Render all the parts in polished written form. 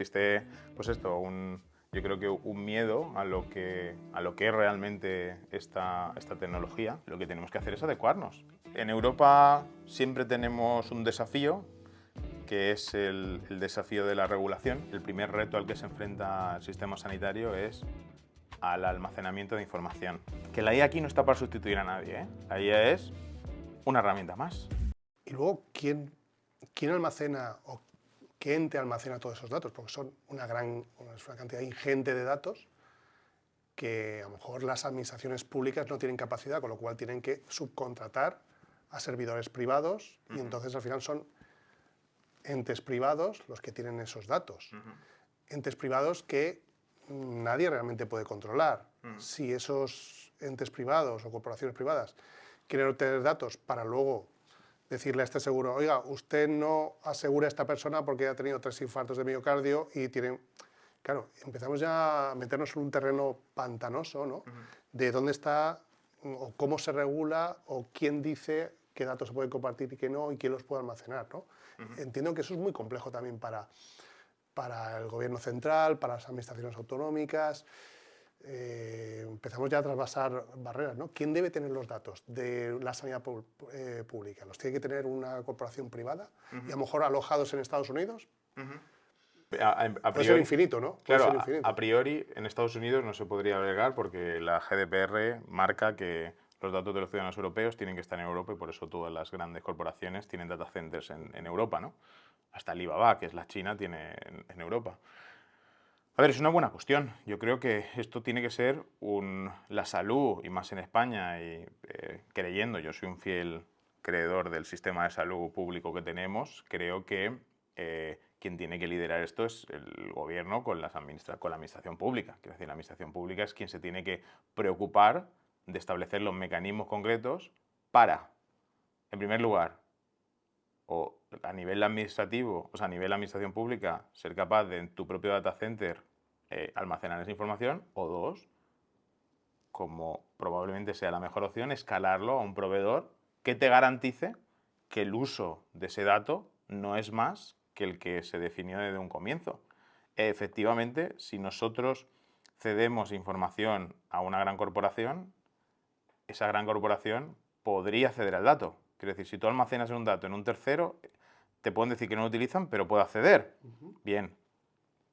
Existe, pues esto, yo creo que un miedo a lo que es realmente esta tecnología. Lo que tenemos que hacer es adecuarnos. En Europa siempre tenemos un desafío, que es el desafío de la regulación. El primer reto al que se enfrenta el sistema sanitario es al almacenamiento de información. Que la IA aquí no está para sustituir a nadie, ¿eh? La IA es una herramienta más. Y luego, ¿quién almacena o qué ente almacena todos esos datos? Porque son una cantidad ingente de datos que a lo mejor las administraciones públicas no tienen capacidad, con lo cual tienen que subcontratar a servidores privados y entonces al final son entes privados los que tienen esos datos. Entes privados que nadie realmente puede controlar. Si esos entes privados o corporaciones privadas quieren obtener datos para luego decirle a este seguro, oiga, usted no asegura a esta persona porque ha tenido 3 infartos de miocardio y tiene... Claro, empezamos ya a meternos en un terreno pantanoso, ¿no? De dónde está, o cómo se regula, o quién dice qué datos se pueden compartir y qué no, y quién los puede almacenar, ¿no? Entiendo que eso es muy complejo también para el gobierno central, para las administraciones autonómicas. Empezamos ya a trasvasar barreras, ¿no? ¿Quién debe tener los datos de la sanidad pública? ¿Los tiene que tener una corporación privada? Y a lo mejor alojados en Estados Unidos. Puede ser infinito, ¿no? Puede ser infinito. A priori en Estados Unidos no se podría agregar porque la GDPR marca que los datos de los ciudadanos europeos tienen que estar en Europa y por eso todas las grandes corporaciones tienen data centers en Europa, ¿no? Hasta Alibaba, que es la China, tiene en Europa. A ver, es una buena cuestión. Yo creo que esto tiene que ser la salud, y más en España, y creyendo, yo soy un fiel creedor del sistema de salud público que tenemos, creo que quien tiene que liderar esto es el gobierno con la administración pública. Quiero decir, la administración pública es quien se tiene que preocupar de establecer los mecanismos concretos para, en primer lugar, o a nivel administrativo, o sea, a nivel de administración pública, ser capaz de en tu propio data center almacenar esa información, o dos, como probablemente sea la mejor opción, escalarlo a un proveedor que te garantice que el uso de ese dato no es más que el que se definió desde un comienzo. Efectivamente, si nosotros cedemos información a una gran corporación, esa gran corporación podría ceder al dato. Quiero decir, si tú almacenas un dato en un tercero, te pueden decir que no lo utilizan, pero puede acceder. Bien,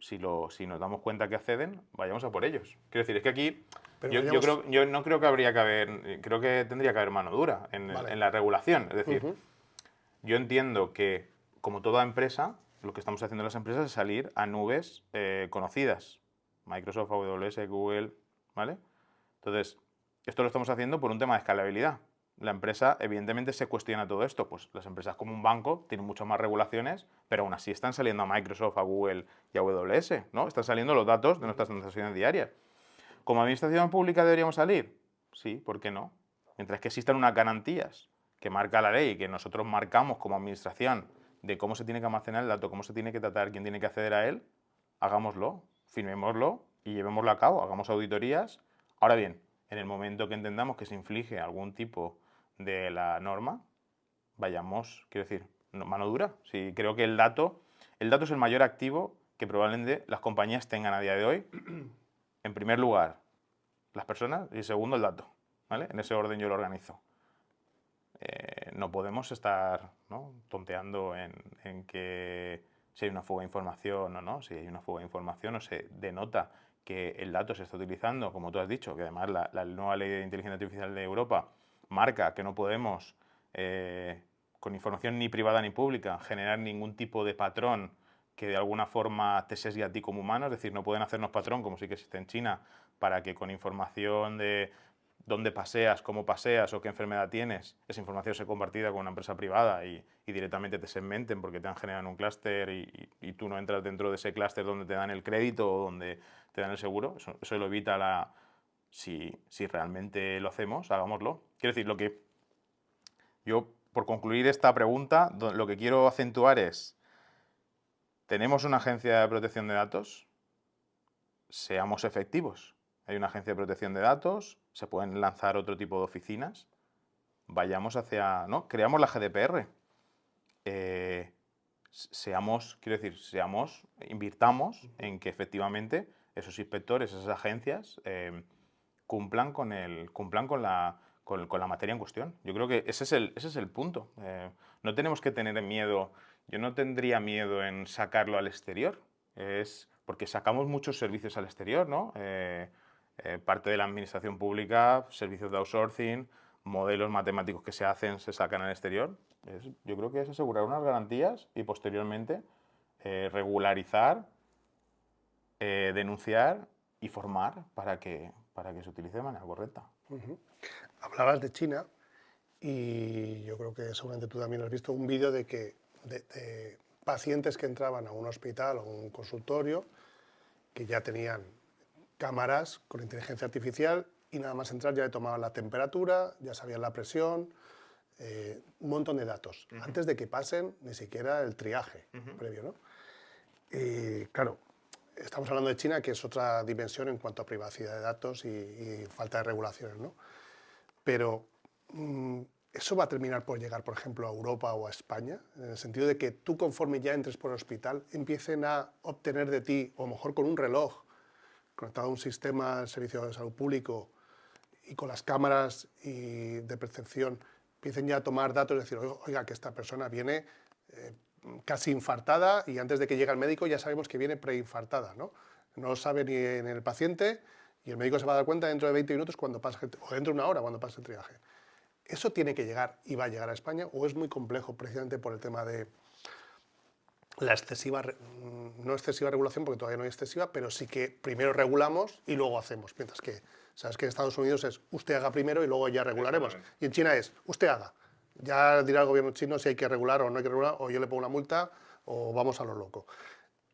si nos damos cuenta que acceden, vayamos a por ellos. Quiero decir, es que aquí yo no creo que habría que haber, creo que tendría que haber mano dura en la regulación. Es decir, yo entiendo que, como toda empresa, lo que estamos haciendo las empresas es salir a nubes conocidas. Microsoft, AWS, Google, ¿vale? Entonces, esto lo estamos haciendo por un tema de escalabilidad. La empresa, evidentemente, se cuestiona todo esto. Pues las empresas como un banco tienen muchas más regulaciones, pero aún así están saliendo a Microsoft, a Google y a AWS, ¿no? Están saliendo los datos de nuestras transacciones diarias. ¿Como administración pública deberíamos salir? Sí, ¿por qué no? Mientras que existan unas garantías que marca la ley y que nosotros marcamos como administración de cómo se tiene que almacenar el dato, cómo se tiene que tratar, quién tiene que acceder a él, hagámoslo, firmémoslo y llevémoslo a cabo, hagamos auditorías. Ahora bien, en el momento que entendamos que se inflige algún tipo de la norma, vayamos, quiero decir, mano dura. Sí, creo que el dato es el mayor activo que probablemente las compañías tengan a día de hoy. En primer lugar, las personas y segundo, el dato. ¿Vale? En ese orden yo lo organizo. No podemos estar, ¿no?, tonteando en que si hay una fuga de información o no. Si hay una fuga de información o se denota que el dato se está utilizando, como tú has dicho, que además la nueva ley de inteligencia artificial de Europa marca que no podemos, con información ni privada ni pública, generar ningún tipo de patrón que de alguna forma te sesgue a ti como humano. Es decir, no pueden hacernos patrón, como sí que existe en China, para que con información de dónde paseas, cómo paseas o qué enfermedad tienes, esa información sea compartida con una empresa privada y directamente te segmenten porque te han generado un clúster y tú no entras dentro de ese clúster donde te dan el crédito o donde te dan el seguro. Eso lo evita si realmente lo hacemos, hagámoslo. Quiero decir, lo que yo, por concluir esta pregunta, lo que quiero acentuar es: tenemos una agencia de protección de datos, seamos efectivos. Hay una agencia de protección de datos, se pueden lanzar otro tipo de oficinas, vayamos hacia, ¿no?, creamos la GDPR. quiero decir, invirtamos en que efectivamente esos inspectores, esas agencias, cumplan con la materia en cuestión. Yo creo que ese es el punto. No tenemos que tener miedo, yo no tendría miedo en sacarlo al exterior, porque sacamos muchos servicios al exterior, ¿no? Parte de la administración pública, servicios de outsourcing, modelos matemáticos que se sacan al exterior. Yo creo que es asegurar unas garantías y posteriormente regularizar, denunciar y formar para que se utilice de manera correcta. Hablabas de China y yo creo que seguramente tú también has visto un vídeo de pacientes que entraban a un hospital o un consultorio que ya tenían cámaras con inteligencia artificial y nada más entrar ya le tomaban la temperatura, ya sabían la presión, un montón de datos, antes de que pasen ni siquiera el triaje previo, ¿no? Claro, estamos hablando de China, que es otra dimensión en cuanto a privacidad de datos y falta de regulaciones, ¿no? Pero eso va a terminar por llegar, por ejemplo, a Europa o a España, en el sentido de que tú, conforme ya entres por el hospital, empiecen a obtener de ti, o a lo mejor con un reloj conectado a un sistema de servicio de salud público y con las cámaras de percepción, empiecen ya a tomar datos y decir, oiga, que esta persona viene casi infartada y antes de que llegue al médico ya sabemos que viene preinfartada, ¿no? No lo sabe ni en el paciente y el médico se va a dar cuenta dentro de 20 minutos cuando pase, o dentro de una hora cuando pase el triaje. ¿Eso tiene que llegar y va a llegar a España o es muy complejo precisamente por el tema de la excesiva, no excesiva regulación, porque todavía no hay excesiva, pero sí que primero regulamos y luego hacemos? Mientras que, sabes que en Estados Unidos es usted haga primero y luego ya regularemos. Y en China es usted haga. Ya dirá el gobierno chino si hay que regular o no hay que regular, o yo le pongo una multa o vamos a lo loco.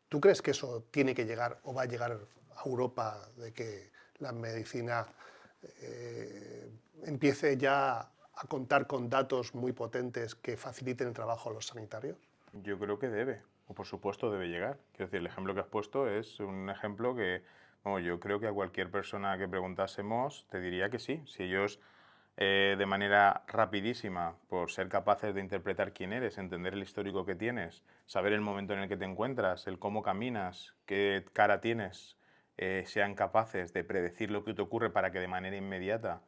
¿Tú crees que eso tiene que llegar o va a llegar a Europa, de que la medicina empiece ya a contar con datos muy potentes que faciliten el trabajo a los sanitarios? Yo creo que debe, o por supuesto debe llegar. Quiero decir, el ejemplo que has puesto es un ejemplo que, bueno, yo creo que a cualquier persona que preguntásemos te diría que sí. Si ellos de manera rapidísima, por ser capaces de interpretar quién eres, entender el histórico que tienes, saber el momento en el que te encuentras, el cómo caminas, qué cara tienes, sean capaces de predecir lo que te ocurre para que de manera inmediata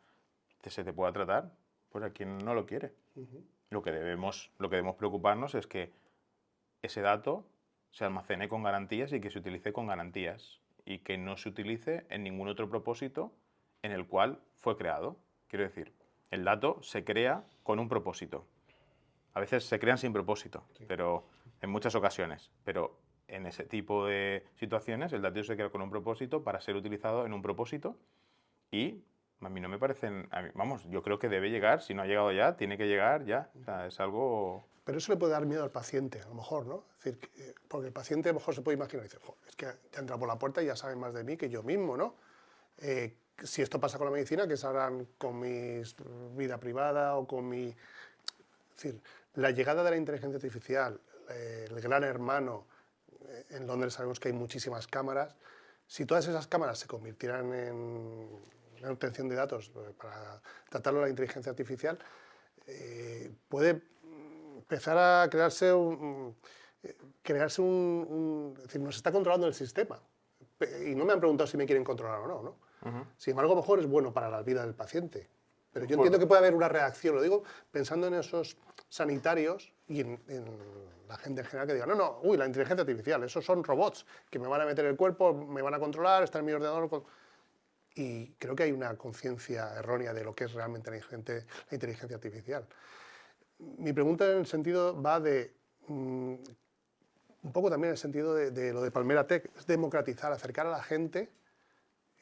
se te pueda tratar, pues a quien no lo quiere. Lo que debemos preocuparnos es que ese dato se almacene con garantías y que se utilice con garantías y que no se utilice en ningún otro propósito en el cual fue creado. Quiero decir, el dato se crea con un propósito. A veces se crean sin propósito, pero en muchas ocasiones. Pero en ese tipo de situaciones el dato se crea con un propósito para ser utilizado en un propósito y a mí no me parecen... vamos, yo creo que debe llegar, si no ha llegado ya, tiene que llegar ya. O sea, es algo... Pero eso le puede dar miedo al paciente, a lo mejor, ¿no? Es decir, porque el paciente a lo mejor se puede imaginar y dice, es que ya entra por la puerta y ya saben más de mí que yo mismo, ¿no? Si esto pasa con la medicina, ¿qué sabrán con mi vida privada o con mi...? Es decir, la llegada de la inteligencia artificial, el gran hermano, en Londres sabemos que hay muchísimas cámaras, si todas esas cámaras se convirtieran en la obtención de datos para tratarlo la inteligencia artificial, puede empezar a crearse es decir, nos está controlando el sistema. Y no me han preguntado si me quieren controlar o no, ¿no? Sin embargo, a lo mejor es bueno para la vida del paciente. Pero yo entiendo que puede haber una reacción, lo digo pensando en esos sanitarios y en la gente en general que diga, no, la inteligencia artificial, esos son robots que me van a meter en el cuerpo, me van a controlar, está en mi ordenador. Y creo que hay una conciencia errónea de lo que es realmente la inteligencia artificial. Mi pregunta en el sentido va de, un poco también en el sentido de lo de Palmera Tech, es democratizar, acercar a la gente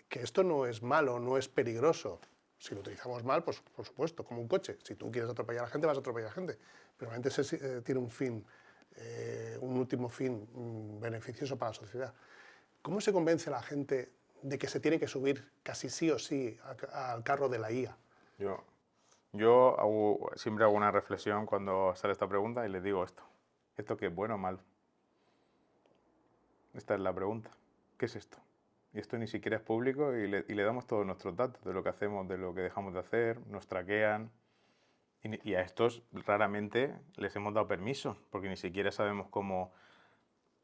que esto no es malo, no es peligroso. Si lo utilizamos mal, pues por supuesto, como un coche. Si tú quieres atropellar a la gente, vas a atropellar a la gente. Pero realmente tiene un fin, un último fin beneficioso para la sociedad. ¿Cómo se convence a la gente de que se tiene que subir casi sí o sí al carro de la IA? Yo siempre hago una reflexión cuando sale esta pregunta y les digo esto. ¿Esto qué es bueno o malo? Esta es la pregunta. ¿Qué es esto? Y esto ni siquiera es público y le damos todos nuestros datos de lo que hacemos, de lo que dejamos de hacer, nos traquean. Y a estos raramente les hemos dado permiso, porque ni siquiera sabemos cómo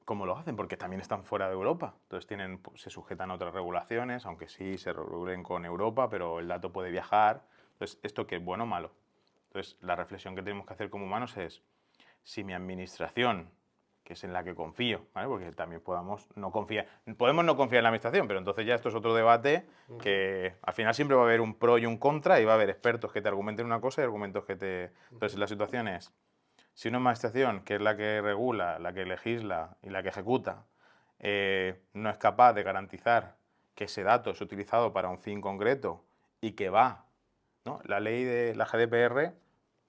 lo hacen, porque también están fuera de Europa. Entonces se sujetan a otras regulaciones, aunque sí se regulen con Europa, pero el dato puede viajar. Entonces, ¿esto qué es bueno o malo? Entonces, la reflexión que tenemos que hacer como humanos es, si mi administración, que es en la que confío, ¿vale? Porque también podemos no confiar en la administración, pero entonces ya esto es otro debate que al final siempre va a haber un pro y un contra y va a haber expertos que te argumenten una cosa y argumentos que te... Entonces la situación es, si una administración, que es la que regula, la que legisla y la que ejecuta, no es capaz de garantizar que ese dato es utilizado para un fin concreto y que va, ¿no? La ley de la GDPR,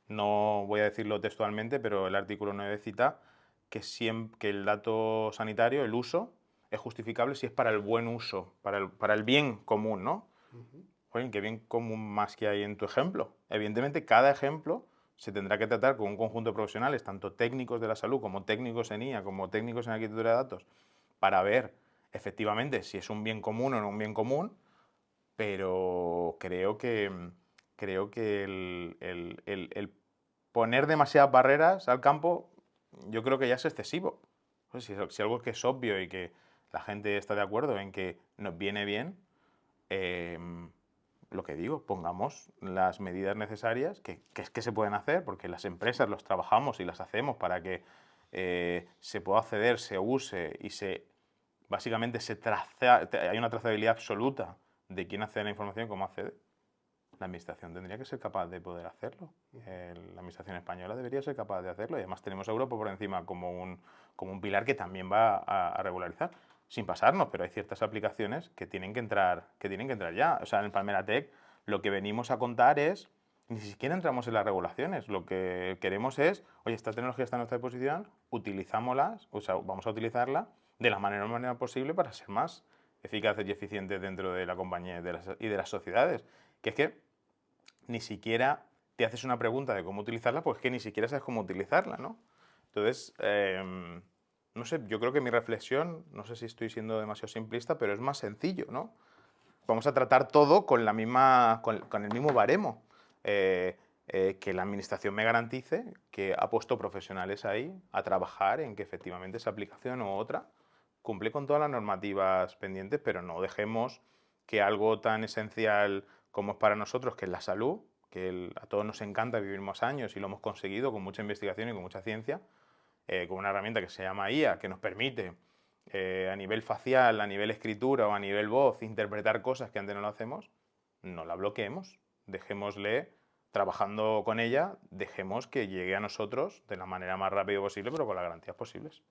no voy a decirlo textualmente, pero el artículo 9 cita que el dato sanitario, el uso, es justificable si es para el buen uso, para el bien común, ¿no? Oye, ¿qué bien común más que hay en tu ejemplo? Evidentemente, cada ejemplo se tendrá que tratar con un conjunto de profesionales, tanto técnicos de la salud como técnicos en IA, como técnicos en arquitectura de datos, para ver efectivamente si es un bien común o no un bien común, pero creo que el poner demasiadas barreras al campo, yo creo que ya es excesivo. Pues si algo que es obvio y que la gente está de acuerdo en que nos viene bien, lo que digo, pongamos las medidas necesarias que se pueden hacer, porque las empresas los trabajamos y las hacemos para que se pueda acceder, se use y básicamente hay una trazabilidad absoluta de quién accede a la información y cómo accede. La administración tendría que ser capaz de poder hacerlo. La administración española debería ser capaz de hacerlo y además tenemos a Europa por encima como un pilar que también va a regularizar, sin pasarnos, pero hay ciertas aplicaciones que tienen que entrar ya. O sea, en el Palmera Tech lo que venimos a contar es, ni siquiera entramos en las regulaciones, lo que queremos es, oye, esta tecnología está a nuestra disposición, utilizámoslas, o sea, vamos a utilizarla de la manera posible para ser más eficaces y eficientes dentro de la compañía y de las sociedades. Que es que ni siquiera te haces una pregunta de cómo utilizarla, pues es que ni siquiera sabes cómo utilizarla, ¿no? Entonces, no sé, yo creo que mi reflexión, no sé si estoy siendo demasiado simplista, pero es más sencillo, ¿no? Vamos a tratar todo con el mismo baremo. Que la administración me garantice que ha puesto profesionales ahí a trabajar en que efectivamente esa aplicación u otra cumple con todas las normativas pendientes, pero no dejemos que algo tan esencial como es para nosotros, que es la salud, que a todos nos encanta vivir más años y lo hemos conseguido con mucha investigación y con mucha ciencia, con una herramienta que se llama IA, que nos permite a nivel facial, a nivel escritura o a nivel voz interpretar cosas que antes no lo hacemos, no la bloqueemos, dejémosle trabajando con ella, dejemos que llegue a nosotros de la manera más rápida posible, pero con las garantías posibles.